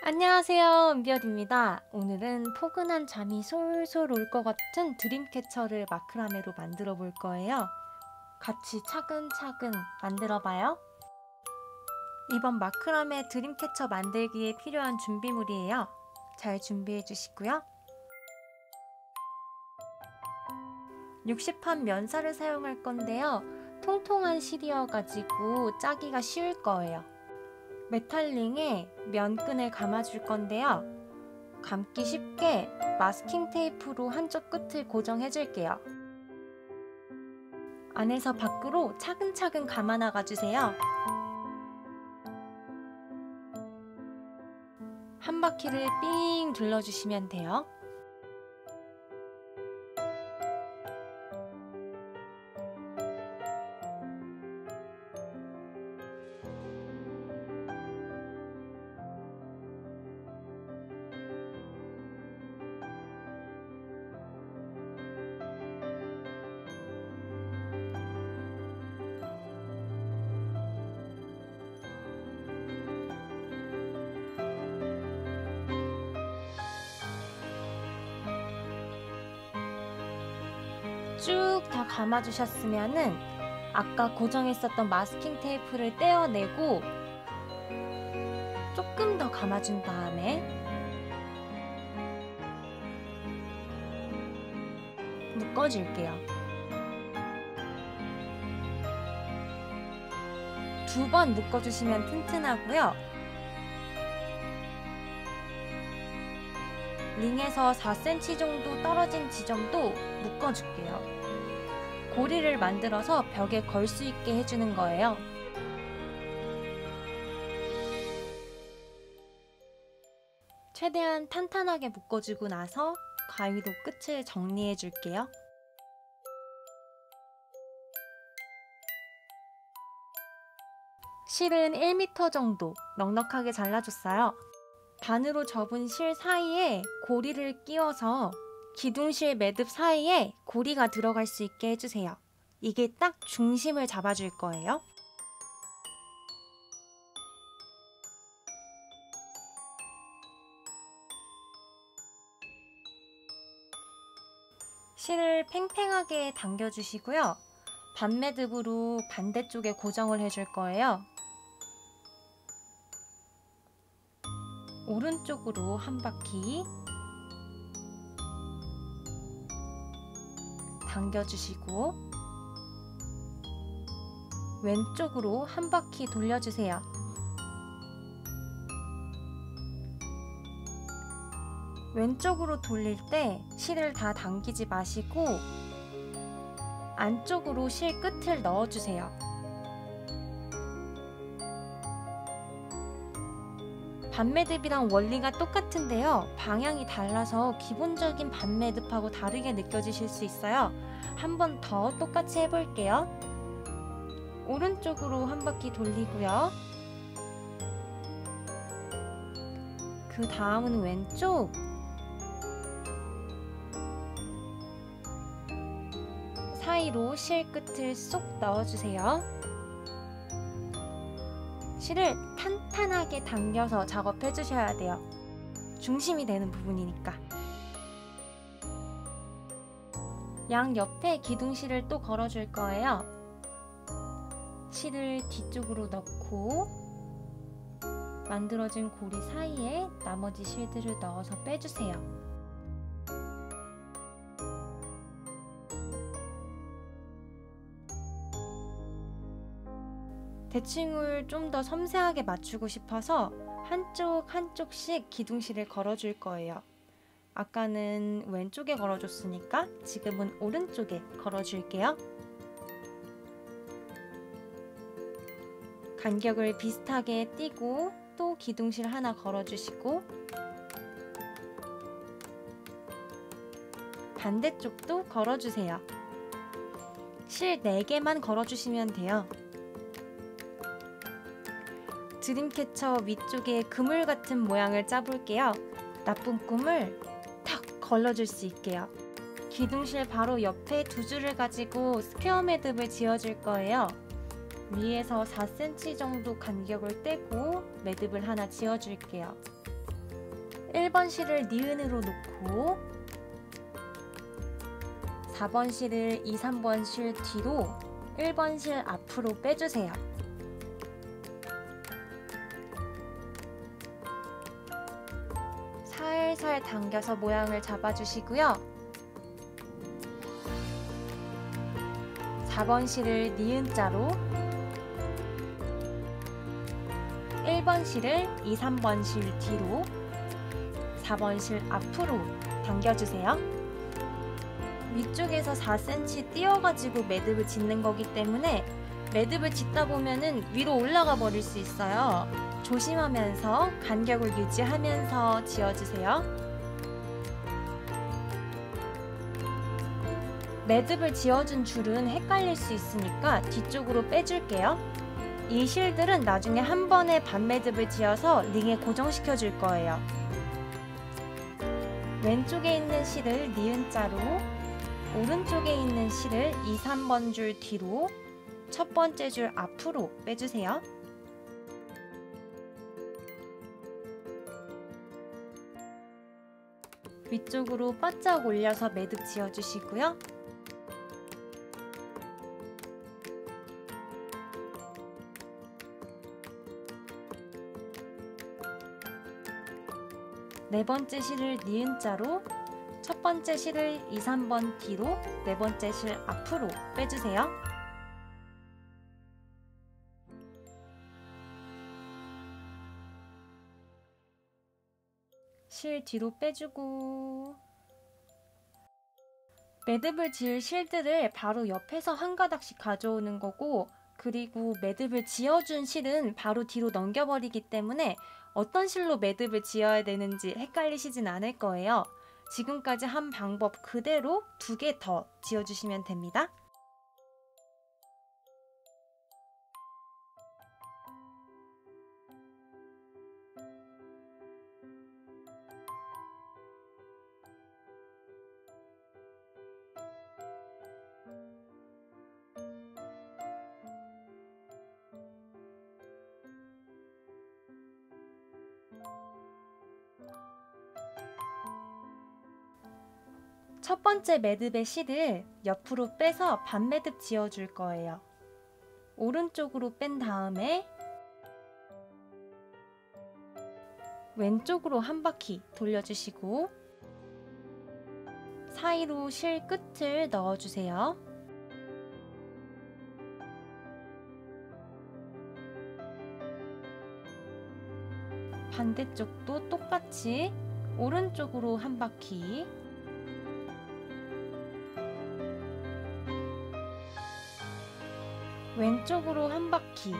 안녕하세요, 은비어입니다. 오늘은 포근한 잠이 솔솔 올 것 같은 드림캐쳐를 마크라메로 만들어 볼 거예요. 같이 차근차근 만들어 봐요. 이번 마크라메 드림캐쳐 만들기에 필요한 준비물이에요. 잘 준비해 주시고요. 60판 면사를 사용할 건데요. 통통한 실이어 가지고 짜기가 쉬울 거예요. 메탈링에 면끈을 감아줄 건데요. 감기 쉽게 마스킹 테이프로 한쪽 끝을 고정해 줄게요. 안에서 밖으로 차근차근 감아 나가 주세요. 한 바퀴를 삥 둘러주시면 돼요. 쭉 다 감아주셨으면은 아까 고정했었던 마스킹 테이프를 떼어내고 조금 더 감아준 다음에 묶어줄게요. 2번 묶어주시면 튼튼하고요. 링에서 4cm 정도 떨어진 지점도 묶어줄게요. 고리를 만들어서 벽에 걸 수 있게 해주는 거예요. 최대한 탄탄하게 묶어주고 나서 가위로 끝을 정리해 줄게요. 실은 1m 정도 넉넉하게 잘라줬어요. 반으로 접은 실 사이에 고리를 끼워서 기둥실 매듭 사이에 고리가 들어갈 수 있게 해주세요. 이게 딱 중심을 잡아줄 거예요. 실을 팽팽하게 당겨주시고요. 반매듭으로 반대쪽에 고정을 해줄 거예요. 오른쪽으로 한 바퀴 당겨주시고 왼쪽으로 한 바퀴 돌려주세요. 왼쪽으로 돌릴 때 실을 다 당기지 마시고 안쪽으로 실 끝을 넣어주세요. 반매듭이랑 원리가 똑같은데요. 방향이 달라서 기본적인 반매듭하고 다르게 느껴지실 수 있어요. 한 번 더 똑같이 해볼게요. 오른쪽으로 한 바퀴 돌리고요. 그 다음은 왼쪽. 사이로 실 끝을 쏙 넣어주세요. 실을 탄탄하게 당겨서 작업해 주셔야 돼요. 중심이 되는 부분이니까. 양 옆에 기둥실을 또 걸어줄 거예요. 실을 뒤쪽으로 넣고 만들어진 고리 사이에 나머지 실들을 넣어서 빼주세요. 대칭을 좀 더 섬세하게 맞추고 싶어서 한쪽씩 기둥실을 걸어줄 거예요. 아까는 왼쪽에 걸어줬으니까 지금은 오른쪽에 걸어줄게요. 간격을 비슷하게 띄고 또 기둥실 하나 걸어주시고 반대쪽도 걸어주세요. 실 4개만 걸어주시면 돼요. 드림캐쳐 위쪽에 그물 같은 모양을 짜볼게요. 나쁜 꿈을 탁 걸러줄 수 있게요. 기둥실 바로 옆에 2줄을 가지고 스퀘어 매듭을 지어줄 거예요. 위에서 4cm 정도 간격을 떼고 매듭을 하나 지어줄게요. 1번 실을 니은으로 놓고 4번 실을 2, 3번 실 뒤로 1번 실 앞으로 빼주세요. 살살 당겨서 모양을 잡아주시고요. 4번 실을 니은자로 1번 실을 2, 3번 실 뒤로 4번 실 앞으로 당겨주세요. 위쪽에서 4cm 띄어가지고 매듭을 짓는 거기 때문에 매듭을 짓다 보면은 위로 올라가 버릴 수 있어요. 조심하면서 간격을 유지하면서 지어주세요. 매듭을 지어준 줄은 헷갈릴 수 있으니까 뒤쪽으로 빼줄게요. 이 실들은 나중에 한 번에 반매듭을 지어서 링에 고정시켜 줄 거예요. 왼쪽에 있는 실을 니은자로 오른쪽에 있는 실을 2, 3번 줄 뒤로 첫 번째 줄 앞으로 빼주세요. 위쪽으로 바짝 올려서 매듭 지어주시고요. 네 번째 실을 니은자로 첫 번째 실을 2, 3번 뒤로 네 번째 실 앞으로 빼주세요. 실 뒤로 빼주고 매듭을 지을 실들을 바로 옆에서 한 가닥씩 가져오는 거고, 그리고 매듭을 지어준 실은 바로 뒤로 넘겨버리기 때문에 어떤 실로 매듭을 지어야 되는지 헷갈리시진 않을 거예요. 지금까지 한 방법 그대로 2개 더 지어주시면 됩니다. 첫 번째 매듭의 실을 옆으로 빼서 반매듭 지어줄 거예요. 오른쪽으로 뺀 다음에 왼쪽으로 한 바퀴 돌려주시고 사이로 실 끝을 넣어주세요. 반대쪽도 똑같이 오른쪽으로 한 바퀴, 왼쪽으로 한 바퀴,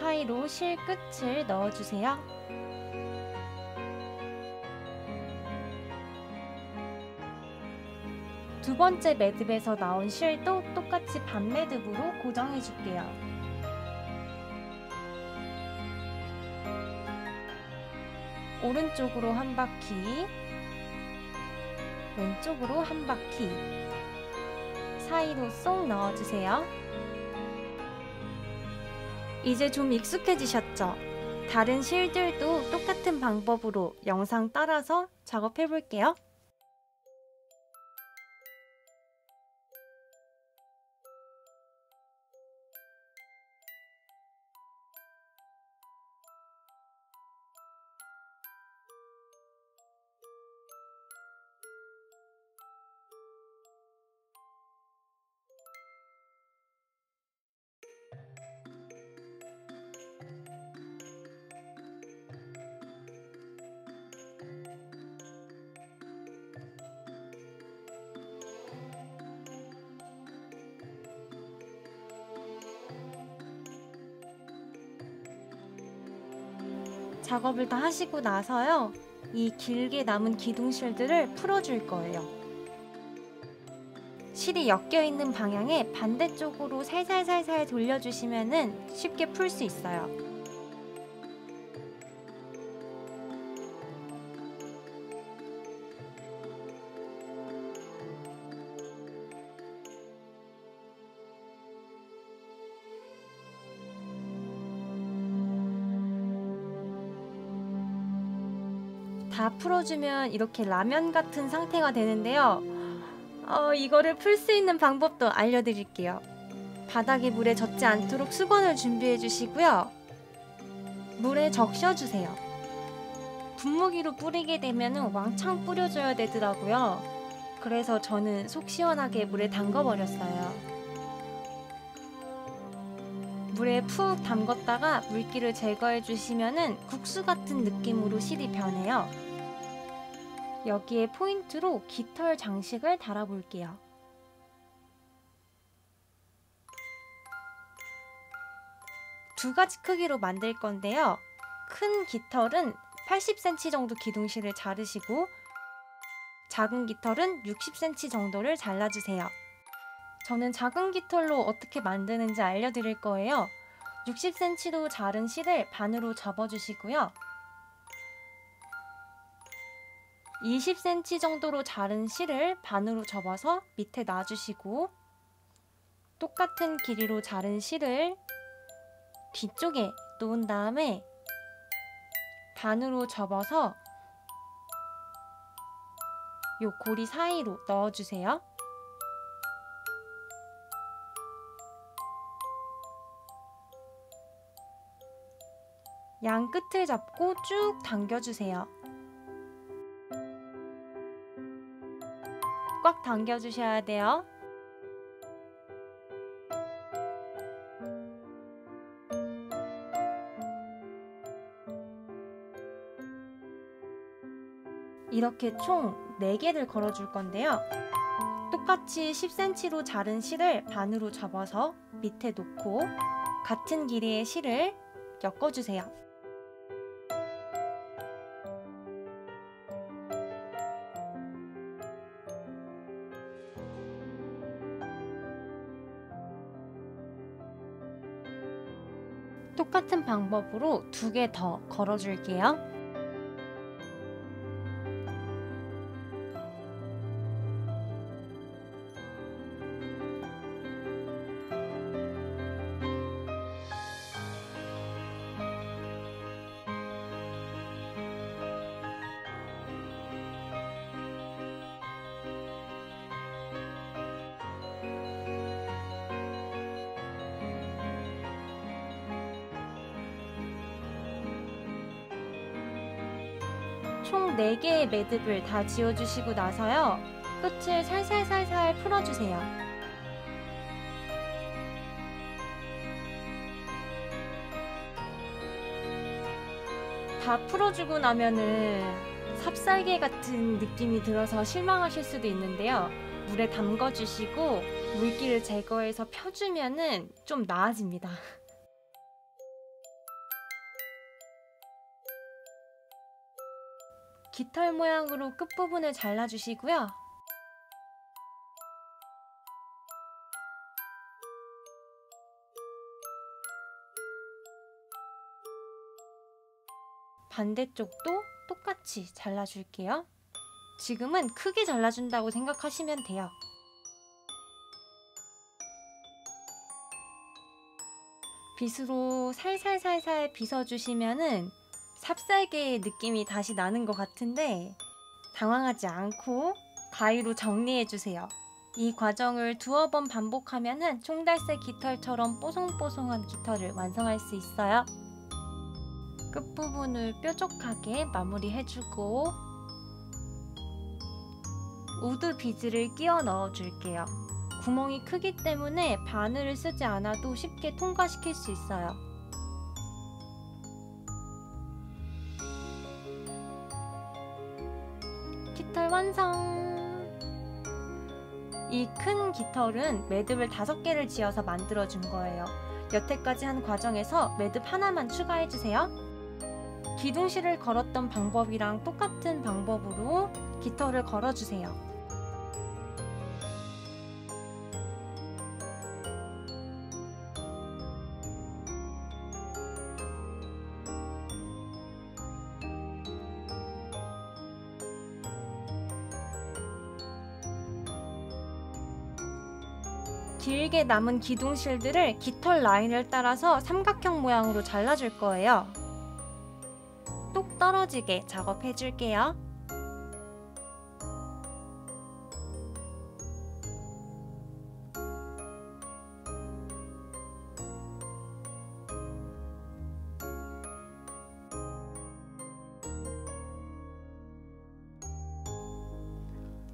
사이로 실 끝을 넣어주세요. 두 번째 매듭에서 나온 실도 똑같이 반매듭으로 고정해 줄게요. 오른쪽으로 한 바퀴, 왼쪽으로 한 바퀴, 사이로 쏙 넣어주세요. 이제 좀 익숙해지셨죠? 다른 실들도 똑같은 방법으로 영상 따라서 작업해 볼게요. 작업을 다 하시고 나서요, 이 길게 남은 기둥실들을 풀어줄 거예요. 실이 엮여있는 방향에 반대쪽으로 살살살살 돌려주시면 쉽게 풀 수 있어요. 다 풀어주면 이렇게 라면 같은 상태가 되는데요. 이거를 풀 수 있는 방법도 알려드릴게요. 바닥에 물에 젖지 않도록 수건을 준비해 주시고요. 물에 적셔주세요. 분무기로 뿌리게 되면 왕창 뿌려줘야 되더라고요. 그래서 저는 속 시원하게 물에 담궈버렸어요. 물에 푹 담궜다가 물기를 제거해 주시면 국수 같은 느낌으로 실이 변해요. 여기에 포인트로 깃털 장식을 달아볼게요. 두 가지 크기로 만들 건데요. 큰 깃털은 80cm 정도 기둥실을 자르시고 작은 깃털은 60cm 정도를 잘라주세요. 저는 작은 깃털로 어떻게 만드는지 알려드릴 거예요. 60cm로 자른 실을 반으로 접어주시고요. 20cm 정도로 자른 실을 반으로 접어서 밑에 놔주시고 똑같은 길이로 자른 실을 뒤쪽에 놓은 다음에 반으로 접어서 요 고리 사이로 넣어주세요. 양 끝을 잡고 쭉 당겨주세요. 꽉 당겨주셔야 돼요. 이렇게 총 4개를 걸어줄 건데요. 똑같이 10cm로 자른 실을 반으로 접어서 밑에 놓고 같은 길이의 실을 엮어주세요. 똑같은 방법으로 2개 더 걸어줄게요. 총 4개의 매듭을 다 지어주시고 나서요. 끝을 살살살살 풀어주세요. 다 풀어주고 나면은 삽살개 같은 느낌이 들어서 실망하실 수도 있는데요. 물에 담궈주시고 물기를 제거해서 펴주면은 좀 나아집니다. 깃털 모양으로 끝부분을 잘라주시고요. 반대쪽도 똑같이 잘라줄게요. 지금은 크게 잘라준다고 생각하시면 돼요. 빗으로 살살살살 빗어주시면은 삽살개의 느낌이 다시 나는 것 같은데 당황하지 않고 가위로 정리해주세요. 이 과정을 2번 반복하면 총달새 깃털처럼 뽀송뽀송한 깃털을 완성할 수 있어요. 끝부분을 뾰족하게 마무리해주고 우드 비즈를 끼워 넣어줄게요. 구멍이 크기 때문에 바늘을 쓰지 않아도 쉽게 통과시킬 수 있어요. 깃털 완성! 이 큰 깃털은 매듭을 5개를 지어서 만들어준 거예요. 여태까지 한 과정에서 매듭 하나만 추가해주세요. 기둥실을 걸었던 방법이랑 똑같은 방법으로 깃털을 걸어주세요. 길게 남은 기둥실들을 깃털 라인을 따라서 삼각형 모양으로 잘라줄 거예요. 똑 떨어지게 작업해 줄게요.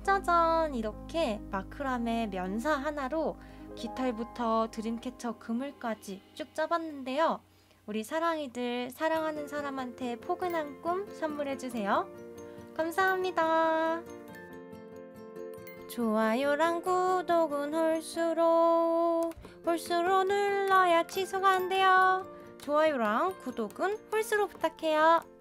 짜잔! 이렇게 마크라메 면사 하나로 깃털부터 드림캐쳐 그물까지 쭉 짜봤는데요. 우리 사랑이들 사랑하는 사람한테 포근한 꿈 선물해주세요. 감사합니다. 좋아요랑 구독은 홀수로 눌러야 취소가 안 돼요. 좋아요랑 구독은 홀수로 부탁해요.